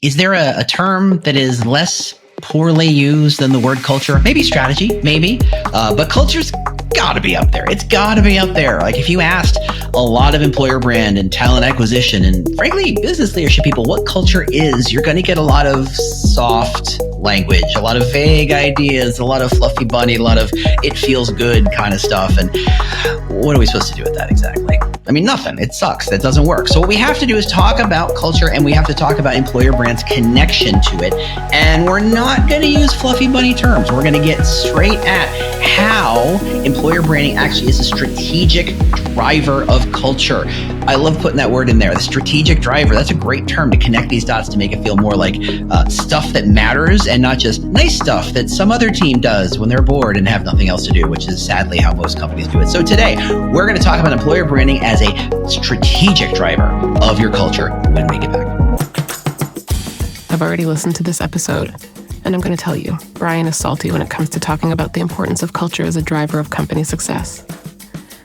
Is there a term that is less poorly used than the word culture? Maybe strategy, maybe. But culture's got to be up there. It's got to be up there. Like if you asked a lot of employer brand and talent acquisition and frankly business leadership people what culture is, you're going to get a lot of soft language, a lot of vague ideas, a lot of fluffy bunny, a lot of it feels good kind of stuff. And what are we supposed to do with that exactly? I mean, nothing. It sucks. That doesn't work. So what we have to do is talk about culture, and we have to talk about employer brand's connection to it. And we're not going to use fluffy bunny terms. We're going to get straight at how employer branding actually is a strategic driver of culture. I love putting that word in there, the strategic driver. That's a great term to connect these dots to make it feel more like stuff that matters and not just nice stuff that some other team does when they're bored and have nothing else to do, which is sadly how most companies do it. So today, we're going to talk about employer branding as a strategic driver of your culture when we get back. I've already listened to this episode, and I'm going to tell you, Bryan is salty when it comes to talking about the importance of culture as a driver of company success.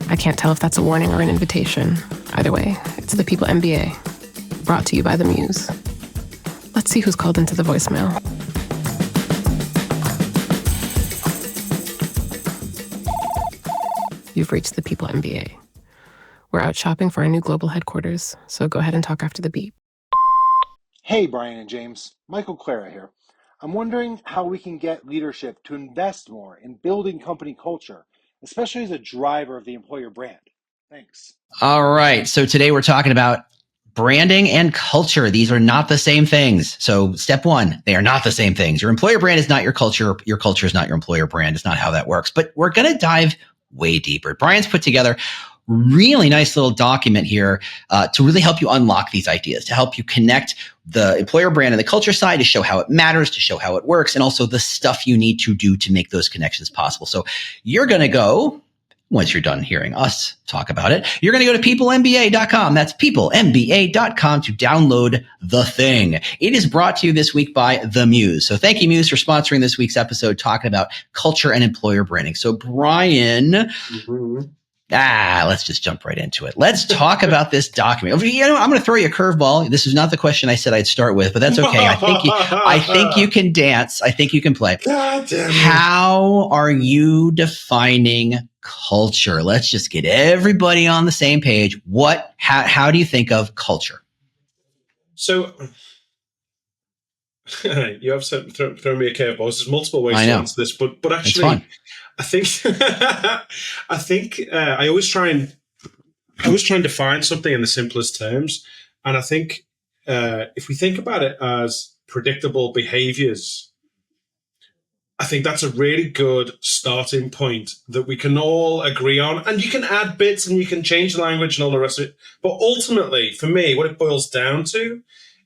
I can't tell if that's a warning or an invitation. Either way, it's the People MBA, brought to you by the Muse. Let's see who's called into the voicemail. You've reached the People MBA. We're out shopping for our new global headquarters, so go ahead and talk after the beep. Hey, Bryan and James. Michael Clara here. I'm wondering how we can get leadership to invest more in building company culture, especially as a driver of the employer brand. Thanks. All right. So today we're talking about branding and culture. These are not the same things. So step one, they are not the same things. Your employer brand is not your culture. Your culture is not your employer brand. It's not how that works. But we're going to dive way deeper. Bryan's put together really nice little document here to really help you unlock these ideas, to help you connect the employer brand and the culture side, to show how it matters, to show how it works, and also the stuff you need to do to make those connections possible. So you're going to go, once you're done hearing us talk about it, you're going to go to peoplemba.com. That's peoplemba.com to download the thing. It is brought to you this week by The Muse. So thank you, Muse, for sponsoring this week's episode talking about culture and employer branding. So Bryan, let's just jump right into it. Let's talk about this document. I'm going to throw you a curveball. This is not the question I said I'd start with, but that's okay. I think you can dance. I think you can play. God damn it. How are you defining culture? Let's just get everybody on the same page. How do you think of culture? So you have thrown me a curveball. There's multiple ways to answer this, but actually, I think I always try and define something in the simplest terms, and I think if we think about it as predictable behaviors, I think that's a really good starting point that we can all agree on. And you can add bits and you can change the language and all the rest of it. But ultimately, for me, what it boils down to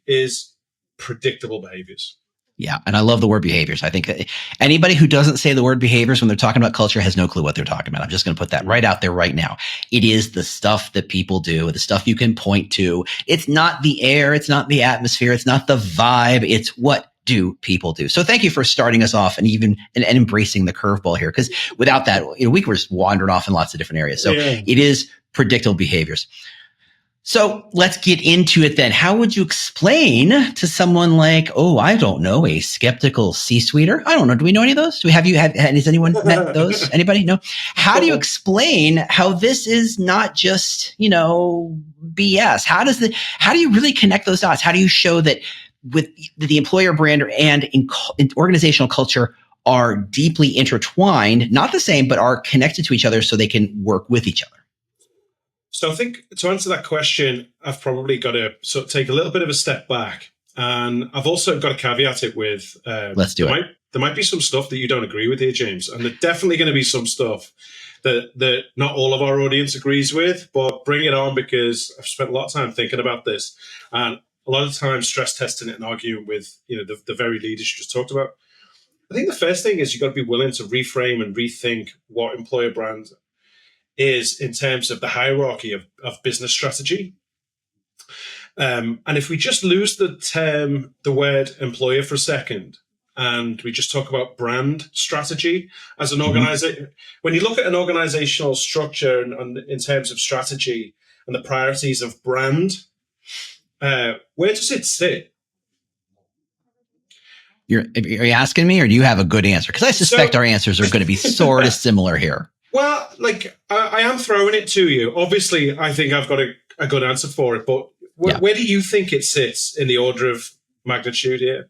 is predictable behaviors. Yeah. And I love the word behaviors. I think that anybody who doesn't say the word behaviors when they're talking about culture has no clue what they're talking about. I'm just going to put that right out there right now. It is the stuff that people do, the stuff you can point to. It's not the air. It's not the atmosphere. It's not the vibe. It's what do people do? So thank you for starting us off and embracing the curveball here. Because without that, we were just wandering off in lots of different areas. So It is predictable behaviors. So let's get into it then. How would you explain to someone like, I don't know, a skeptical C-suiter? I don't know. Do we know any of those? Has anyone met those? Anybody? No? How do you explain how this is not just, BS? How do you really connect those dots? How do you show that with the employer brand and in organizational culture are deeply intertwined, not the same, but are connected to each other so they can work with each other? So I think to answer that question, I've probably got to sort of take a little bit of a step back. And I've also got to caveat it with, let's do it. There might be some stuff that you don't agree with here, James. And there's definitely going to be some stuff that not all of our audience agrees with, but bring it on, because I've spent a lot of time thinking about this and a lot of time stress testing it and arguing with, the very leaders you just talked about. I think the first thing is you've got to be willing to reframe and rethink what employer brand is in terms of the hierarchy of business strategy. And if we just lose the word employer for a second, and we just talk about brand strategy as an organization, when you look at an organizational structure and in terms of strategy and the priorities of brand, where does it sit? Are you asking me, or do you have a good answer? Because I suspect our answers are going to be sort of similar here. Well, like I am throwing it to you. Obviously, I think I've got a good answer for it, but where do you think it sits in the order of magnitude here?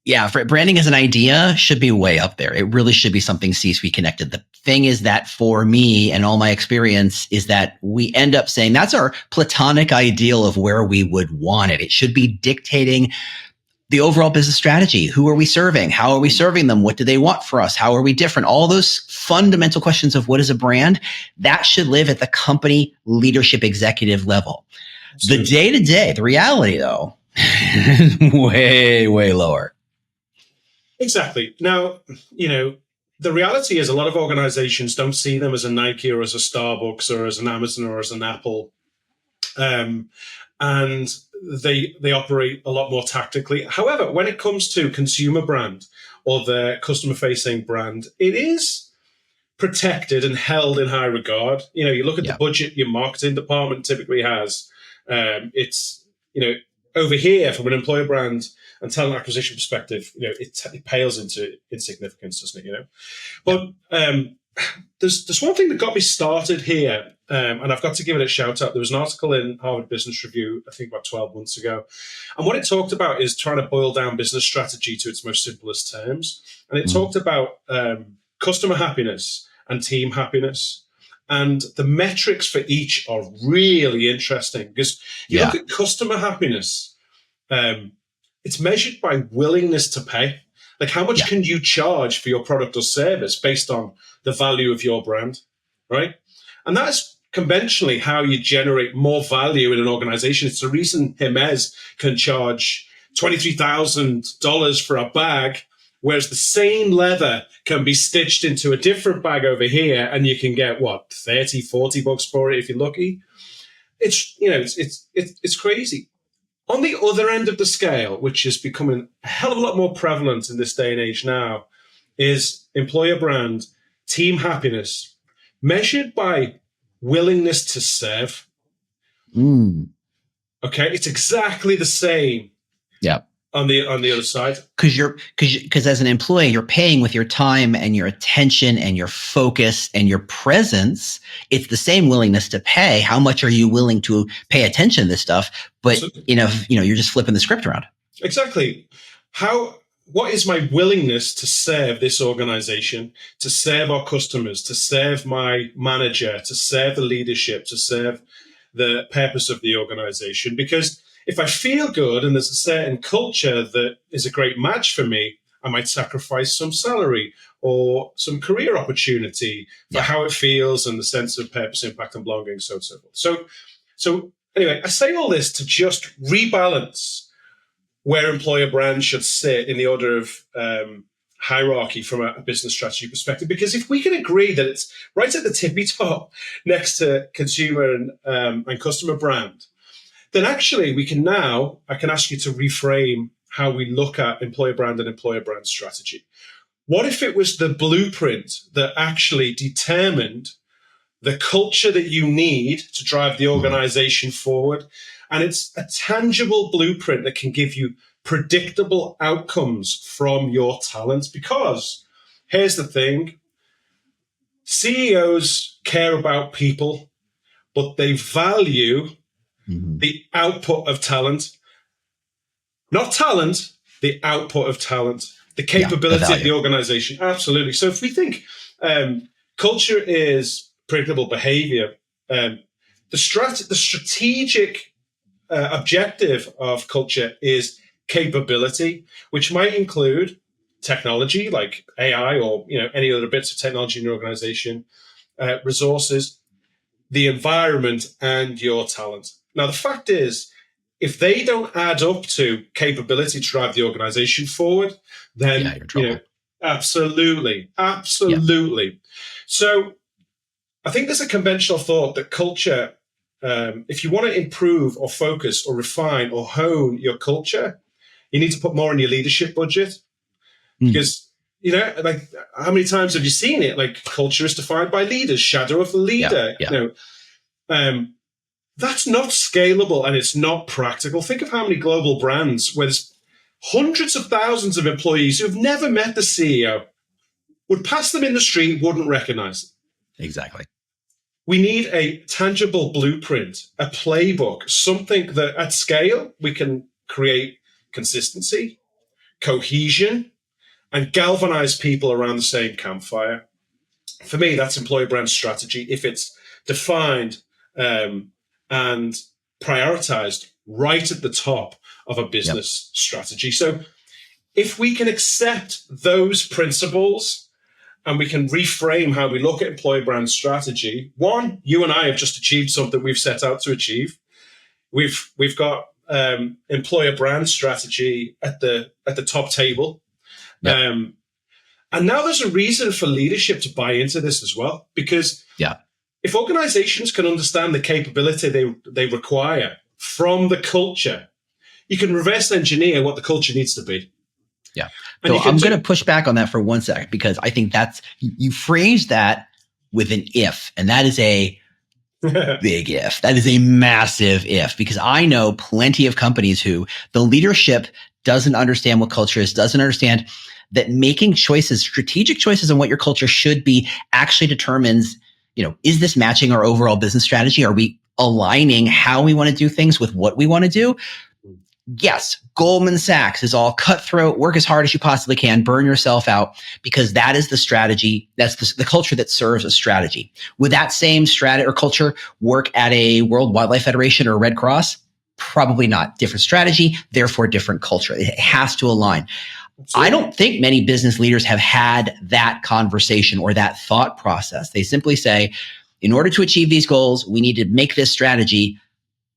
Yeah, for branding as an idea should be way up there. It really should be something C-suite connected. The thing is that for me and all my experience is that we end up saying that's our platonic ideal of where we would want it. It should be dictating the overall business strategy. Who are we serving? How are we serving them? What do they want for us? How are we different? All those fundamental questions of what is a brand, that should live at the company leadership executive level. The day-to-day, the reality though, way, way lower. Exactly. Now, the reality is a lot of organizations don't see them as a Nike or as a Starbucks or as an Amazon or as an Apple. And they operate a lot more tactically. However, when it comes to consumer brand or the customer-facing brand, it is protected and held in high regard. You look at the budget your marketing department typically has. It's, over here from an employer brand and talent acquisition perspective, it pales into insignificance, doesn't it? But there's one thing that got me started here, and I've got to give it a shout out. There was an article in Harvard Business Review, I think about 12 months ago, and what it talked about is trying to boil down business strategy to its most simplest terms. And it talked about customer happiness and team happiness. And the metrics for each are really interesting because you look at customer happiness, it's measured by willingness to pay. Like how much can you charge for your product or service based on the value of your brand, right? And that's conventionally how you generate more value in an organization. It's the reason Hermes can charge $23,000 for a bag, whereas the same leather can be stitched into a different bag over here and you can get what, 30, 40 bucks for it if you're lucky. It's crazy. On the other end of the scale, which is becoming a hell of a lot more prevalent in this day and age now, is employer brand, team happiness, measured by willingness to serve. Okay, it's exactly the same. Yeah. On the other side, because as an employee, you're paying with your time and your attention and your focus and your presence. It's the same willingness to pay. How much are you willing to pay attention to this stuff? But you're just flipping the script around. Exactly. What is my willingness to serve this organization, to serve our customers, to serve my manager, to serve the leadership, to serve the purpose of the organization? Because if I feel good and there's a certain culture that is a great match for me, I might sacrifice some salary or some career opportunity for how it feels and the sense of purpose, impact, and belonging, so on and so forth. So anyway, I say all this to just rebalance where employer brands should sit in the order of hierarchy from a business strategy perspective. Because if we can agree that it's right at the tippy top next to consumer and customer brand, then actually I can ask you to reframe how we look at employer brand and employer brand strategy. What if it was the blueprint that actually determined the culture that you need to drive the organization forward? And it's a tangible blueprint that can give you predictable outcomes from your talent. Because here's the thing, CEOs care about people, but they value the output of talent, not talent, the output of talent, the capability of the organization. Absolutely. So if we think culture is predictable behavior, the strategic objective of culture is capability, which might include technology like AI or any other bits of technology in your organization, resources, the environment, and your talent. Now, the fact is, if they don't add up to capability to drive the organization forward, then, absolutely. Yeah. So I think there's a conventional thought that culture, if you want to improve or focus or refine or hone your culture, you need to put more in your leadership budget. Because, like, how many times have you seen it? Like, culture is defined by leaders, shadow of the leader. That's not scalable and it's not practical. Think of how many global brands where there's hundreds of thousands of employees who have never met the CEO would pass them in the street, wouldn't recognize them. Exactly. We need a tangible blueprint, a playbook, something that at scale we can create consistency, cohesion, and galvanize people around the same campfire. For me, that's employer brand strategy. If it's defined and prioritized right at the top of a business strategy. So if we can accept those principles and we can reframe how we look at employer brand strategy, one, you and I have just achieved something we've set out to achieve. We've got employer brand strategy at the top table. Yep. And now there's a reason for leadership to buy into this as well, because if organizations can understand the capability they require from the culture, you can reverse engineer what the culture needs to be. Yeah. So I'm going to push back on that for 1 second, because I think you phrase that with an if, and that is a big if. That is a massive if, because I know plenty of companies who the leadership doesn't understand what culture is, doesn't understand that making choices, strategic choices on what your culture should be actually determines, is this matching our overall business strategy? Are we aligning how we want to do things with what we want to do? Yes, Goldman Sachs is all cutthroat, work as hard as you possibly can, burn yourself out, because that is the strategy. That's the culture that serves a strategy. Would that same strategy or culture work at a World Wildlife Federation or Red Cross? Probably not. Different strategy, therefore different culture. It has to align. Absolutely. I don't think many business leaders have had that conversation or that thought process. They simply say, in order to achieve these goals, we need to make this strategy.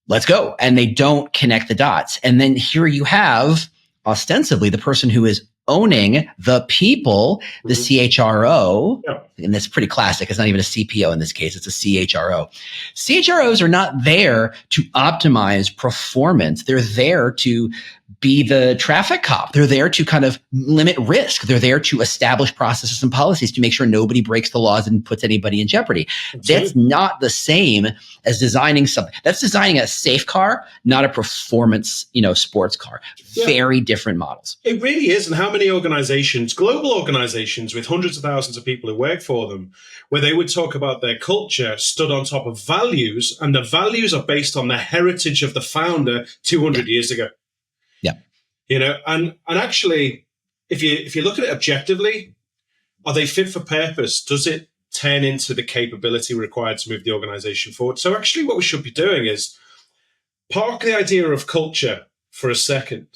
Let's go. And they don't connect the dots. And then here you have ostensibly the person who is owning the people, the CHRO. And that's pretty classic. It's not even a CPO in this case. It's a CHRO. CHROs are not there to optimize performance. They're there to be the traffic cop. They're there to kind of limit risk. They're there to establish processes and policies to make sure nobody breaks the laws and puts anybody in jeopardy. That's not the same as designing something. That's designing a safe car, not a performance, sports car. Yeah. Very different models. It really is. And how many organizations, global organizations with hundreds of thousands of people who work for them, where they would talk about their culture stood on top of values, and the values are based on the heritage of the founder 200 years ago. Yeah. And actually, if you look at it objectively, are they fit for purpose? Does it turn into the capability required to move the organization forward? So actually what we should be doing is park the idea of culture for a second.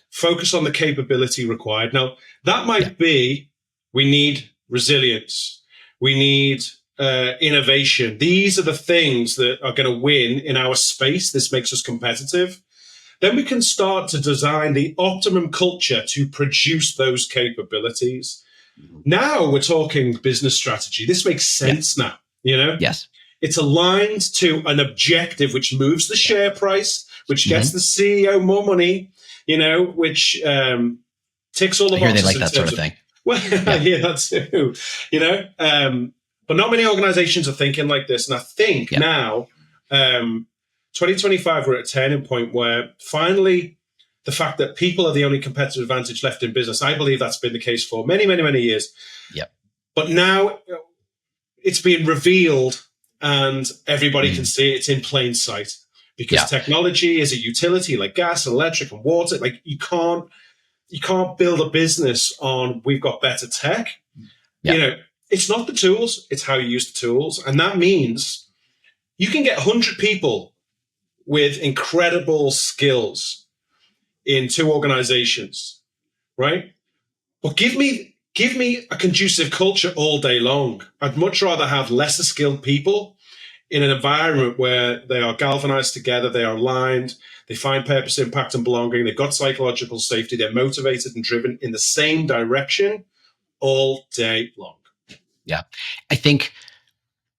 Focus on the capability required. Now, that might be, we need resilience. We need innovation. These are the things that are going to win in our space. This makes us competitive. Then we can start to design the optimum culture to produce those capabilities. Now we're talking business strategy. This makes sense now, Yes. It's aligned to an objective which moves the share price, which gets the CEO more money, which ticks all the boxes. I hear they like that sort of thing. Well, I hear that too, But not many organizations are thinking like this. And I think now, 2025, we're at a turning point where finally the fact that people are the only competitive advantage left in business, I believe that's been the case for many, many, many years. Yep. But now it's being revealed and everybody can see it. It's in plain sight because technology is a utility like gas, electric, and water. Like you can't build a business on we've got better tech. Yep. It's not the tools, it's how you use the tools. And that means you can get 100 people with incredible skills in two organizations, right? But give me a conducive culture all day long. I'd much rather have lesser skilled people in an environment where they are galvanized together, they are aligned, they find purpose, impact, and belonging, they've got psychological safety, they're motivated and driven in the same direction all day long. Yeah. I think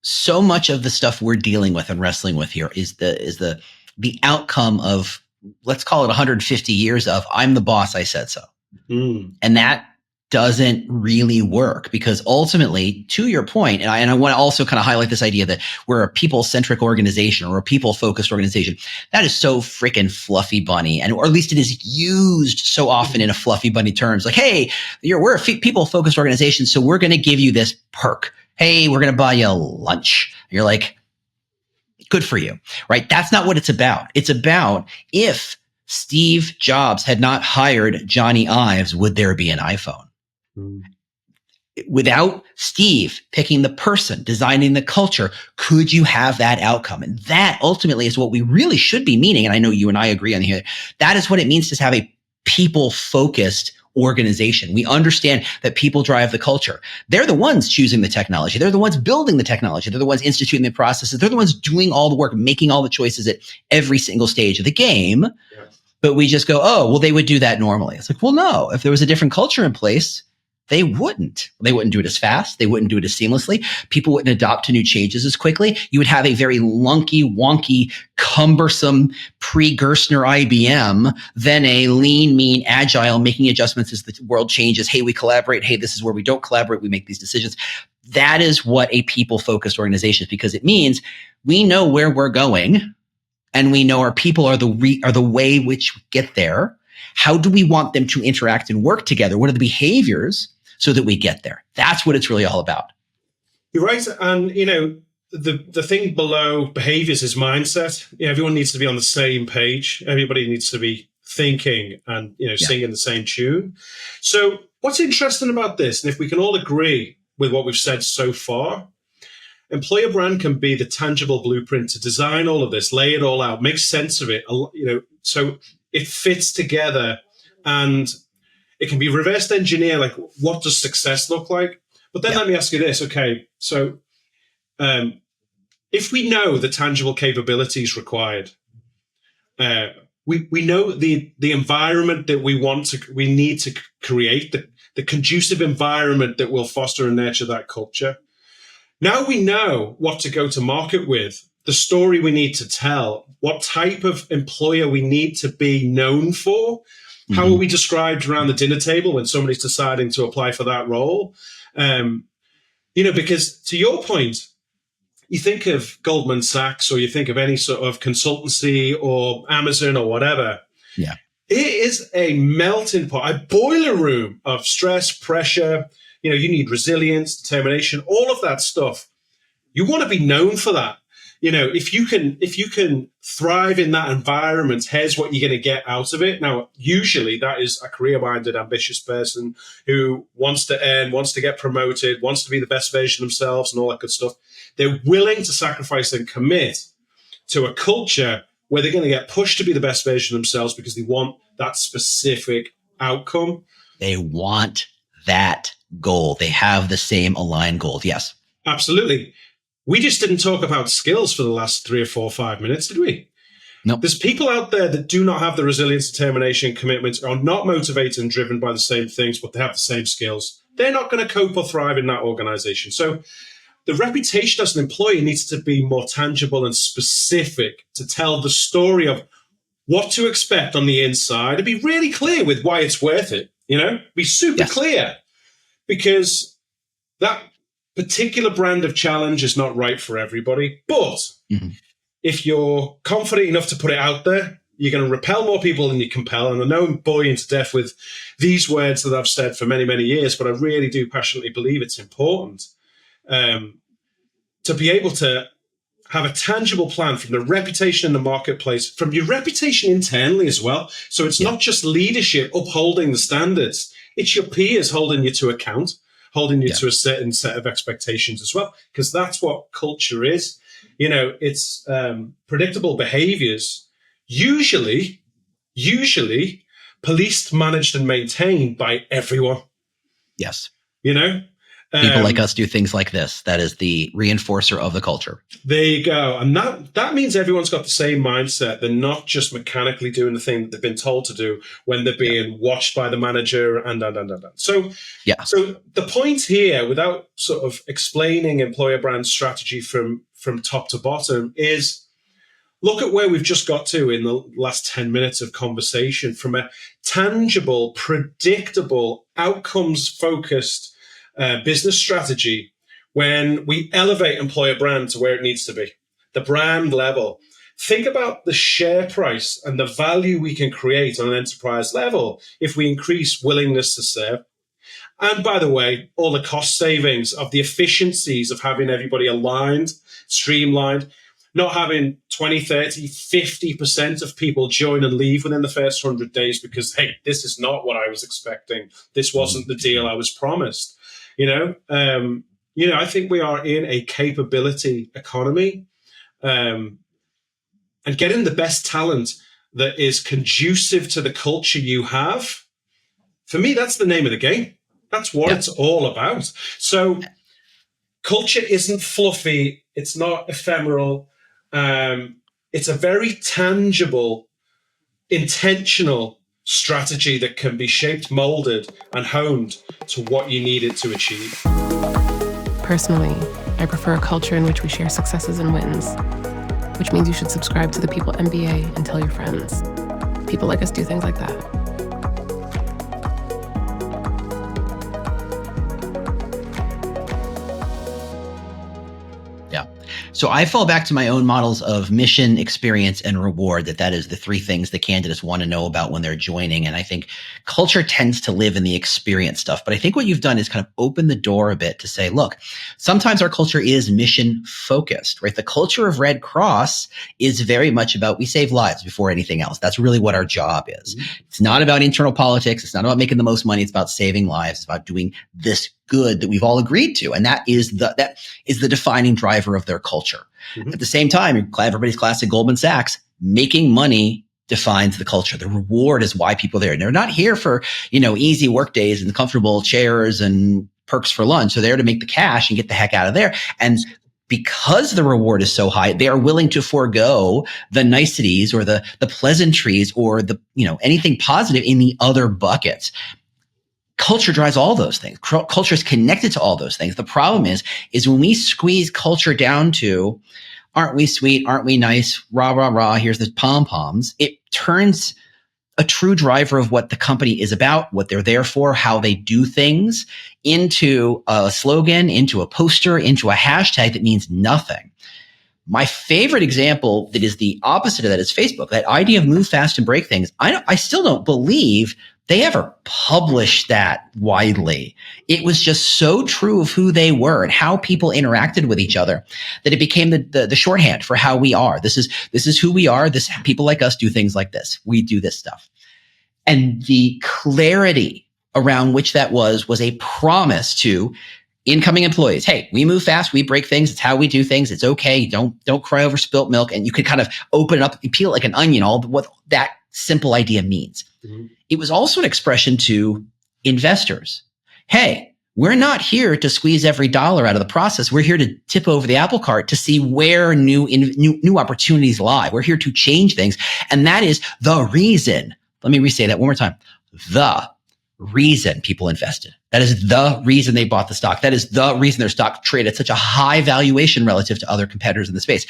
so much of the stuff we're dealing with and wrestling with here is the outcome of, let's call it 150 years of I'm the boss, I said so. And that doesn't really work, because ultimately, to your point, and I want to also kind of highlight this idea that we're a people-centric organization or a people-focused organization. That is so freaking fluffy bunny, or at least it is used so often in a fluffy bunny terms. Like, hey, we're a people-focused organization, so we're going to give you this perk. Hey, we're going to buy you lunch. And you're like, good for you, right? That's not what it's about. It's about, if Steve Jobs had not hired Johnny Ives, would there be an iPhone? Without Steve picking the person, designing the culture, could you have that outcome? And that ultimately is what we really should be meaning. And I know you and I agree on here. That is what it means to have a people-focused organization. We understand that people drive the culture. They're the ones choosing the technology. They're the ones building the technology. They're the ones instituting the processes. They're the ones doing all the work, making all the choices at every single stage of the game. Yeah. But we just go, oh, well, they would do that normally. It's like, well, no, if there was a different culture in place, they wouldn't. They wouldn't do it as fast. They wouldn't do it as seamlessly. People wouldn't adopt to new changes as quickly. You would have a very lunky, wonky, cumbersome pre-Gerstner IBM than a lean, mean, agile, making adjustments as the world changes. Hey, we collaborate. Hey, this is where we don't collaborate. We make these decisions. That is what a people-focused organization is, because it means we know where we're going and we know our people are the way which we get there. How do we want them to interact and work together? What are the behaviors so that we get there? That's what it's really all about. You're right. And, the thing below behaviors is mindset. Everyone needs to be on the same page. Everybody needs to be thinking and, singing the same tune. So what's interesting about this, and if we can all agree with what we've said so far, employer brand can be the tangible blueprint to design all of this, lay it all out, make sense of it, so it fits together, and it can be reversed engineer. Like, what does success look like? But then let me ask you this. Okay, so if we know the tangible capabilities required, we know the environment that we need to create, the conducive environment that will foster and nurture that culture. Now we know what to go to market with, the story we need to tell, what type of employer we need to be known for. How are we described around the dinner table when somebody's deciding to apply for that role? Because to your point, you think of Goldman Sachs, or you think of any sort of consultancy or Amazon or whatever. Yeah. It is a melting pot, a boiler room of stress, pressure. You need resilience, determination, all of that stuff. You want to be known for that. If you can thrive in that environment, here's what you're going to get out of it. Now, usually that is a career-minded, ambitious person who wants to earn, wants to get promoted, wants to be the best version of themselves and all that good stuff. They're willing to sacrifice and commit to a culture where they're going to get pushed to be the best version of themselves because they want that specific outcome. They want that goal. They have the same aligned goals. Yes. Absolutely. We just didn't talk about skills for the last 3 or 4 or 5 minutes, did we? No. There's people out there that do not have the resilience, determination, commitment, are not motivated and driven by the same things, but they have the same skills. They're not going to cope or thrive in that organization. So the reputation as an employee needs to be more tangible and specific to tell the story of what to expect on the inside and be really clear with why it's worth it. Be super clear, because that particular brand of challenge is not right for everybody. But if you're confident enough to put it out there, you're going to repel more people than you compel. And I know I'm boring to death with these words that I've said for many, many years, but I really do passionately believe it's important to be able to have a tangible plan from the reputation in the marketplace, from your reputation internally as well. So it's not just leadership upholding the standards. It's your peers holding you to account, holding you to a certain set of expectations as well, because that's what culture is. It's predictable behaviors, usually policed, managed, and maintained by everyone. Yes. People like us do things like this. That is the reinforcer of the culture. There you go. And that means everyone's got the same mindset. They're not just mechanically doing the thing that they've been told to do when they're being watched by the manager and. So the point here, without sort of explaining employer brand strategy from top to bottom, is look at where we've just got to in the last 10 minutes of conversation from a tangible, predictable, outcomes-focused business strategy when we elevate employer brand to where it needs to be, the brand level. Think about the share price and the value we can create on an enterprise level if we increase willingness to serve. And by the way, all the cost savings of the efficiencies of having everybody aligned, streamlined, not having 20, 30, 50% of people join and leave within the first 100 days because, hey, this is not what I was expecting. This wasn't the deal I was promised. I think we are in a capability economy, and getting the best talent that is conducive to the culture you have. For me, that's the name of the game. That's what it's all about. So culture isn't fluffy. It's not ephemeral. It's a very tangible, intentional strategy that can be shaped, molded, and honed to what you need it to achieve. Personally, I prefer a culture in which we share successes and wins, which means you should subscribe to the People MBA and tell your friends. People like us do things like that. Yeah. So I fall back to my own models of mission, experience, and reward, that is the three things the candidates want to know about when they're joining. And I think culture tends to live in the experience stuff. But I think what you've done is kind of open the door a bit to say, look, sometimes our culture is mission focused, right? The culture of Red Cross is very much about we save lives before anything else. That's really what our job is. Mm-hmm. It's not about internal politics. It's not about making the most money. It's about saving lives. It's about doing this good that we've all agreed to. And that is the defining driver of their culture. Mm-hmm. At the same time, everybody's class at Goldman Sachs, making money defines the culture. The reward is why people are there. And they're not here for, easy work days and comfortable chairs and perks for lunch. They're there to make the cash and get the heck out of there. And because the reward is so high, they are willing to forego the niceties or the pleasantries or the, anything positive in the other buckets. Culture drives all those things. Culture is connected to all those things. The problem is when we squeeze culture down to, aren't we sweet? Aren't we nice? Rah, rah, rah. Here's the pom-poms. It turns a true driver of what the company is about, what they're there for, how they do things into a slogan, into a poster, into a hashtag that means nothing. My favorite example that is the opposite of that is Facebook. That idea of move fast and break things. I still don't believe they ever published that widely. It was just so true of who they were and how people interacted with each other that it became the shorthand for how we are. This is who we are. People like us do things like this. We do this stuff. And the clarity around which that was a promise to incoming employees. Hey, we move fast. We break things. It's how we do things. It's okay. Don't cry over spilt milk. And you could kind of open it up and peel it like an onion, all what that simple idea means. Mm-hmm. It was also an expression to investors. Hey, we're not here to squeeze every dollar out of the process. We're here to tip over the apple cart to see where new opportunities lie. We're here to change things. And that is the reason. Let me re-say that one more time. The reason people invested. That is the reason they bought the stock. That is the reason their stock traded at such a high valuation relative to other competitors in the space.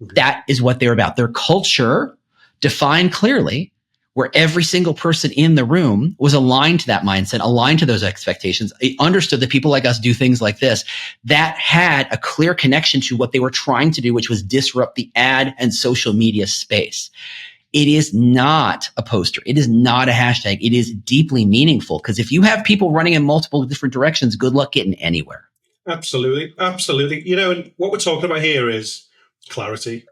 Mm-hmm. That is what they're about. Their culture defined clearly, where every single person in the room was aligned to that mindset, aligned to those expectations. They understood that people like us do things like this. That had a clear connection to what they were trying to do, which was disrupt the ad and social media space. It is not a poster. It is not a hashtag. It is deeply meaningful because if you have people running in multiple different directions, good luck getting anywhere. Absolutely. Absolutely. And what we're talking about here is clarity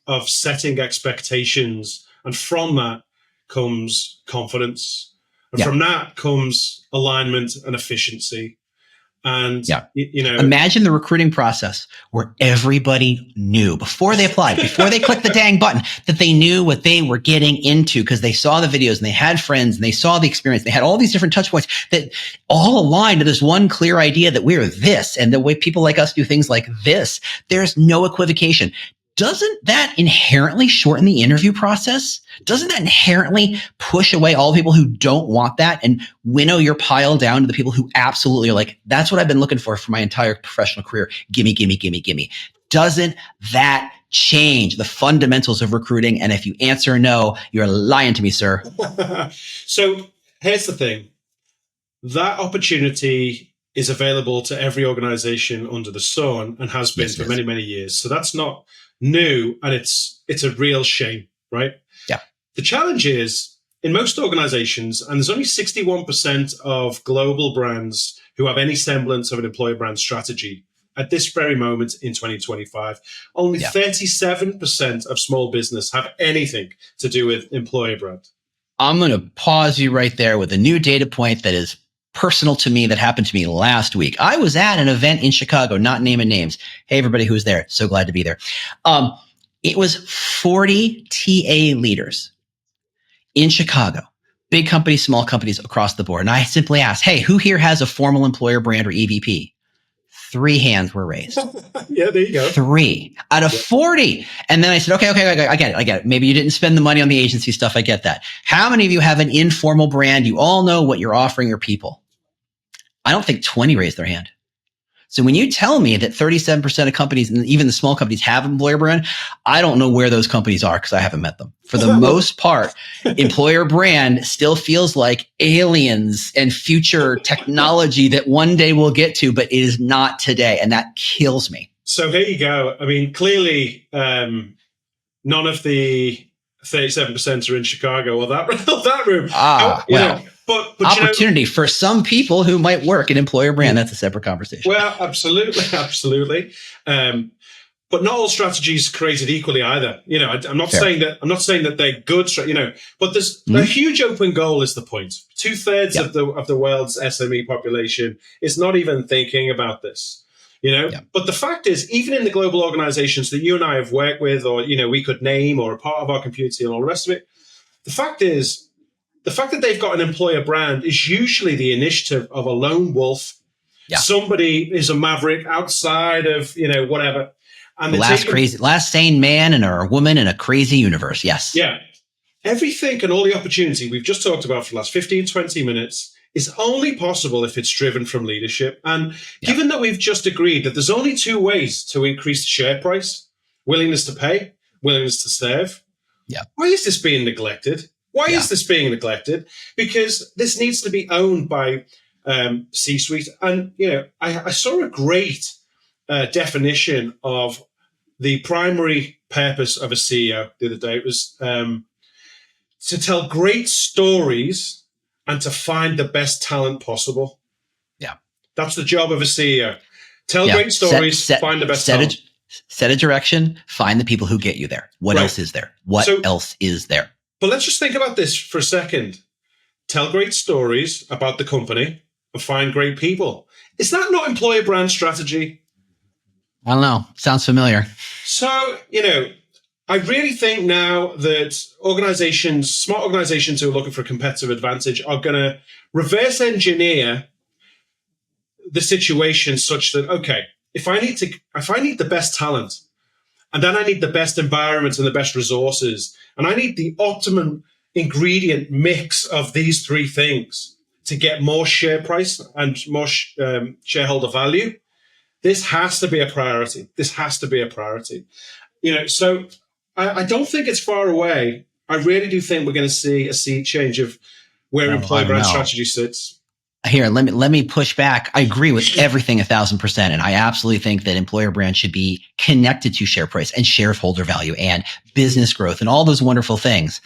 of setting expectations. And from that comes confidence. And from that comes alignment and efficiency. And, imagine the recruiting process where everybody knew before they applied, before they clicked the dang button, that they knew what they were getting into because they saw the videos and they had friends and they saw the experience. They had all these different touch points that all aligned to this one clear idea that we're this and the way people like us do things like this. There's no equivocation. Doesn't that inherently shorten the interview process? Doesn't that inherently push away all the people who don't want that and winnow your pile down to the people who absolutely are like, that's what I've been looking for my entire professional career. Gimme, gimme, gimme, gimme. Doesn't that change the fundamentals of recruiting. And if you answer no, you're lying to me, sir. So here's the thing. That opportunity is available to every organization under the sun and has been for many, many years. So that's not new, and it's a real shame, right? Yeah. The challenge is, in most organizations, and there's only 61% of global brands who have any semblance of an employer brand strategy at this very moment in 2025. Only 37% of small business have anything to do with employer brand. I'm going to pause you right there with a new data point that is personal to me that happened to me last week. I was at an event in Chicago, not naming names. Hey, everybody who was there. So glad to be there. It was 40 TA leaders in Chicago, big companies, small companies across the board. And I simply asked, hey, who here has a formal employer brand or EVP? 3 hands were raised. Yeah, there you go. 3 out of 40. And then I said, okay, I get it. Maybe you didn't spend the money on the agency stuff. I get that. How many of you have an informal brand? You all know what you're offering your people. I don't think 20 raised their hand. So when you tell me that 37% of companies, and even the small companies, have an employer brand, I don't know where those companies are because I haven't met them. For the most part, employer brand still feels like aliens and future technology that one day we'll get to, but it is not today. And that kills me. So here you go. I mean, clearly, none of the 37% are in Chicago or that room. But opportunity for some people who might work in employer brand. That's a separate conversation. Well, absolutely. But not all strategies created equally either. I'm not saying that they're good. But there's a huge open goal is the point. 2/3 of the world's SME population is not even thinking about this. But the fact is, even in the global organizations that you and I have worked with, or we could name, or a part of our community and all the rest of it, the fact is, the fact that they've got an employer brand is usually the initiative of a lone wolf. Yeah. Somebody is a maverick outside of, whatever. And the last sane man or woman in a crazy universe. Yes. Yeah. Everything and all the opportunity we've just talked about for the last 15, 20 minutes is only possible if it's driven from leadership. And given that we've just agreed that there's only 2 ways to increase the share price, willingness to pay, willingness to serve. Yeah. Why is this being neglected? Why is this being neglected? Because this needs to be owned by C-suite. And, I saw a great definition of the primary purpose of a CEO the other day. It was to tell great stories and to find the best talent possible. Yeah. That's the job of a CEO. Tell great stories, find the best talent. Set a direction, find the people who get you there. What else is there? What else is there? But let's just think about this for a second. Tell great stories about the company and find great people. Is that not employer brand strategy? I don't know. Sounds familiar. So, I really think now that smart organizations who are looking for a competitive advantage are going to reverse engineer the situation such that, okay, if I need the best talent, and then I need the best environment and the best resources, and I need the optimum ingredient mix of these 3 things to get more share price and more shareholder value, this has to be a priority. So I don't think it's far away. I really do think we're going to see a sea change of where employer brand strategy sits. Here, let me push back. I agree with everything 1,000%. And I absolutely think that employer brand should be connected to share price and shareholder value and business growth and all those wonderful things.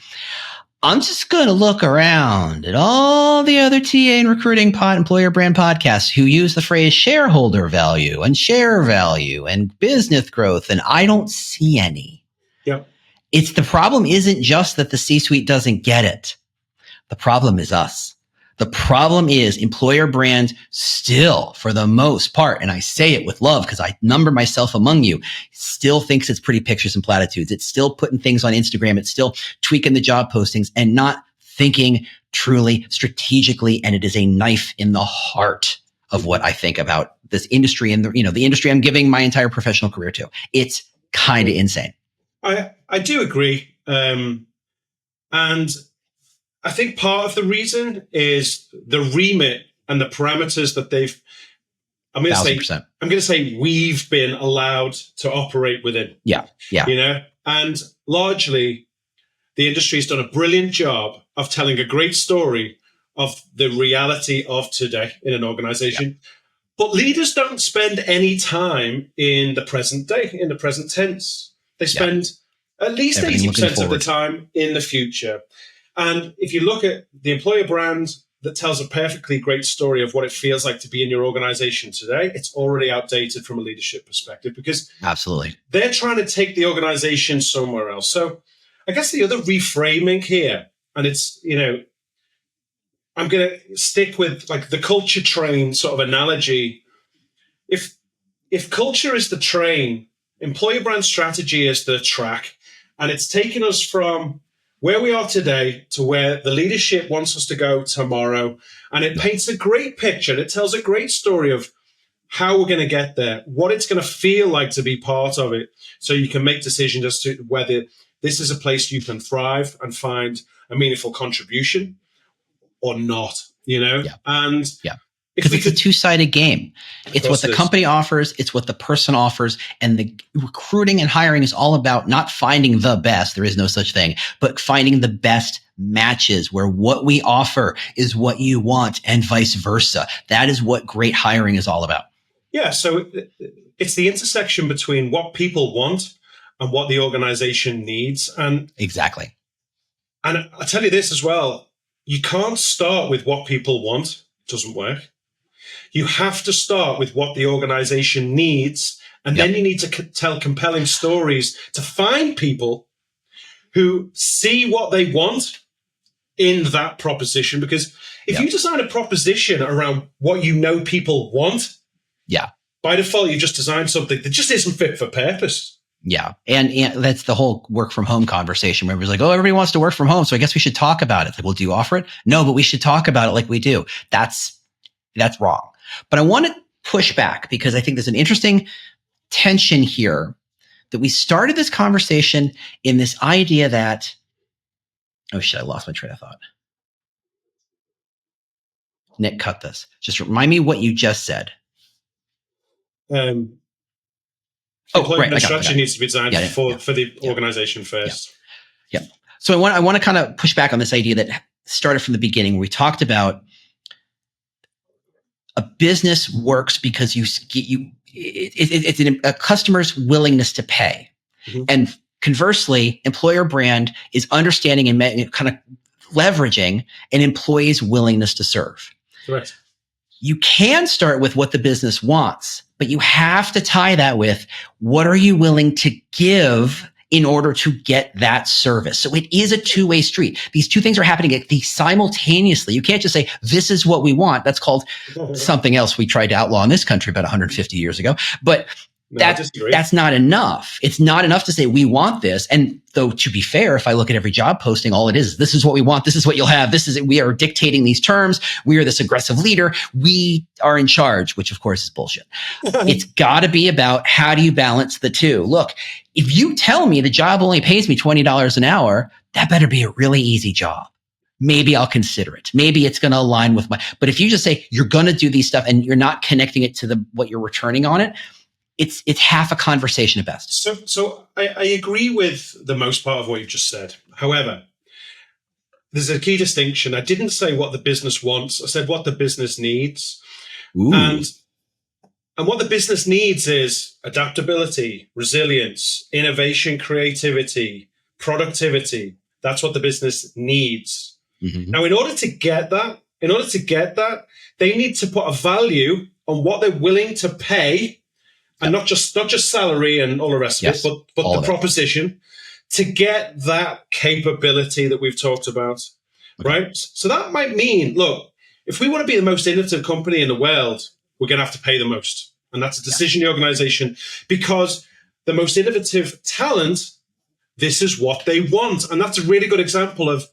I'm just going to look around at all the other TA and recruiting employer brand podcasts who use the phrase shareholder value and share value and business growth. And I don't see any. Yeah. The problem isn't just that the C-suite doesn't get it. The problem is us. The problem is employer brand still, for the most part, and I say it with love because I number myself among you, still thinks it's pretty pictures and platitudes. It's still putting things on Instagram. It's still tweaking the job postings and not thinking truly strategically. And it is a knife in the heart of what I think about this industry and the industry I'm giving my entire professional career to. It's kind of insane. I do agree. And I think part of the reason is the remit and the parameters that they've I'm going to say, 1,000%. I'm going to say we've been allowed to operate within. Yeah. You know, and largely the industry has done a brilliant job of telling a great story of the reality of today in an organization. But leaders don't spend any time in the present day, in the present tense. They spend at least Everything 80% of the forward. time in the future. And if you look at the employer brand that tells a perfectly great story of what it feels like to be in your organization today, it's already outdated from a leadership perspective because Absolutely. they're trying to take the organization somewhere else. So I guess the other reframing here, and it's, you know, I'm going to stick with like the culture train sort of analogy. If culture is the train, employer brand strategy is the track, and it's taken us from where we are today to where the leadership wants us to go tomorrow. And it paints a great picture. It tells a great story of how we're going to get there, what it's going to feel like to be part of it. So you can make decisions as to whether this is a place you can thrive and find a meaningful contribution or not, you know? And because it's a two-sided game. It's what the company offers, it's what the person offers, and the recruiting and hiring is all about not finding the best, there is no such thing, but finding the best matches where what we offer is what you want and vice versa. That is what great hiring is all about. Yeah, so it's the intersection between what people want and what the organization needs. And exactly. And I'll tell you this as well, you can't start with what people want. It doesn't work. You have to start with what the organization needs. And then you need to tell compelling stories to find people who see what they want in that proposition. Because if you design a proposition around what you know people want, by default, you've just designed something that just isn't fit for purpose. Yeah. And that's the whole work from home conversation where everybody's like, oh, everybody wants to work from home, so I guess we should talk about it. It's like, well, do you offer it? No, but we should talk about it like we do. That's wrong. But I want to push back because I think there's an interesting tension here that we started this conversation in this idea that, oh shit, I lost my train of thought. Nick, cut this. Just remind me what you just said. Employment strategy needs to be designed for the organization first. Yeah. So I want to kind of push back on this idea that started from the beginning where we talked about a business works because it's a customer's willingness to pay. Mm-hmm. And conversely, employer brand is understanding and kind of leveraging an employee's willingness to serve. Correct. You can start with what the business wants, but you have to tie that with what are you willing to give in order to get that service. So it is a two-way street. These two things are happening simultaneously. You can't just say, this is what we want. That's called something else we tried to outlaw in this country about 150 years ago. But that's not enough. It's not enough to say we want this. And though, to be fair, if I look at every job posting, all it is, this is what we want. This is what you'll have. This is it. We are dictating these terms. We are this aggressive leader. We are in charge, which of course is bullshit. It's got to be about how do you balance the two? Look, if you tell me the job only pays me $20 an hour, that better be a really easy job. Maybe I'll consider it. Maybe it's going to align with but if you just say you're going to do these stuff and you're not connecting it to what you're returning on it, it's half a conversation at best. So I agree with the most part of what you just said. However, there's a key distinction. I didn't say what the business wants. I said what the business needs. Ooh. And what the business needs is adaptability, resilience, innovation, creativity, productivity. That's what the business needs. Mm-hmm. Now, in order to get that, they need to put a value on what they're willing to pay. And not just salary and all the rest of it, but the proposition to get that capability that we've talked about, right? So that might mean, look, if we want to be the most innovative company in the world, we're going to have to pay the most. And that's a decision in the organization because the most innovative talent, this is what they want. And that's a really good example of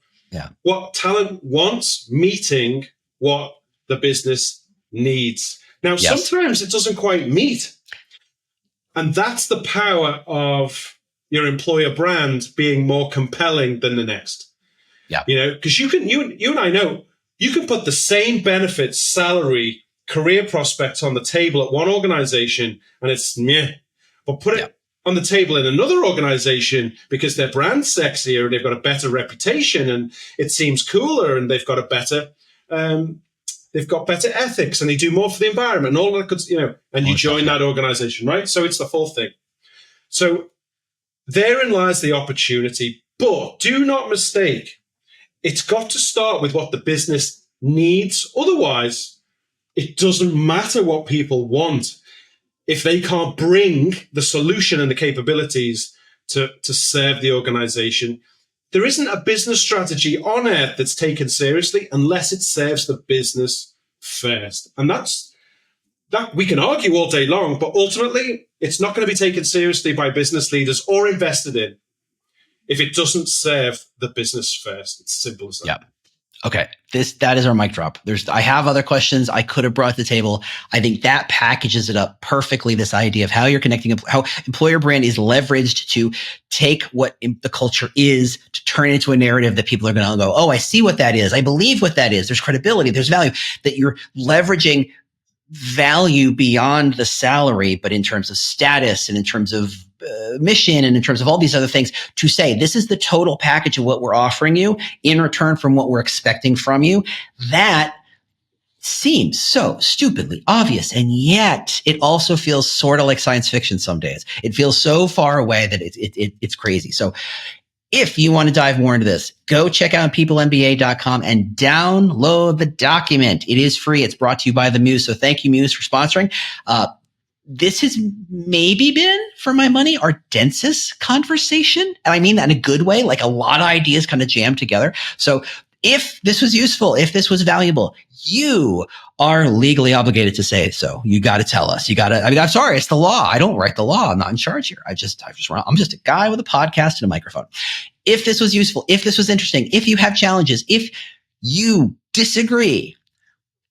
what talent wants meeting what the business needs. Now, sometimes it doesn't quite meet. And that's the power of your employer brand being more compelling than the next. Yeah. You know, because you and I know, you can put the same benefits, salary, career prospects on the table at one organization and it's meh, but put it on the table in another organization because their brand's sexier and they've got a better reputation and it seems cooler and they've got a better ethics and they do more for the environment and all that good, and you join that organization, right? So it's the full thing. So therein lies the opportunity, but do not mistake, it's got to start with what the business needs. Otherwise, it doesn't matter what people want if they can't bring the solution and the capabilities to serve the organization. There isn't a business strategy on earth that's taken seriously unless it serves the business first. And that we can argue all day long, but ultimately it's not going to be taken seriously by business leaders or invested in if it doesn't serve the business first. It's simple as that. Yeah. Okay. That is our mic drop. I have other questions I could have brought to the table. I think that packages it up perfectly. This idea of how you're connecting, how employer brand is leveraged to take what the culture is to turn it into a narrative that people are going to go, oh, I see what that is. I believe what that is. There's credibility. There's value, that you're leveraging value beyond the salary, but in terms of status and in terms of mission and in terms of all these other things, to say this is the total package of what we're offering you in return from what we're expecting from you. That seems so stupidly obvious. And yet it also feels sort of like science fiction some days. It feels so far away that it's crazy. So if you want to dive more into this, go check out peoplemba.com and download the document. It is free. It's brought to you by the Muse. So thank you, Muse, for sponsoring. This has maybe been, for my money, our densest conversation. And I mean that in a good way, like a lot of ideas kind of jammed together. So if this was useful, if this was valuable, you are legally obligated to say so. You got to tell us. I'm sorry, it's the law. I don't write the law. I'm not in charge here. I'm just a guy with a podcast and a microphone. If this was useful, if this was interesting, if you have challenges, if you disagree,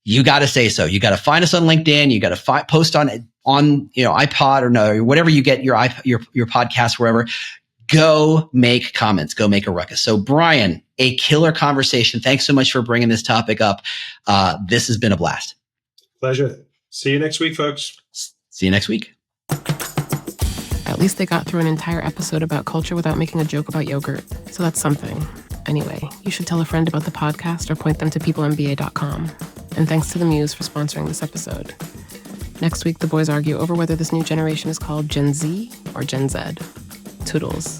you got to say so. You got to find us on LinkedIn. You got to post on iPod or whatever you get your podcast, wherever. Go make comments. Go make a ruckus. So Bryan, a killer conversation. Thanks so much for bringing this topic up. This has been a blast. Pleasure. See you next week, folks. See you next week. At least they got through an entire episode about culture without making a joke about yogurt. So that's something. Anyway, you should tell a friend about the podcast or point them to peoplemba.com. And thanks to the Muse for sponsoring this episode. Next week, the boys argue over whether this new generation is called Gen Z or Gen Z. Toodles.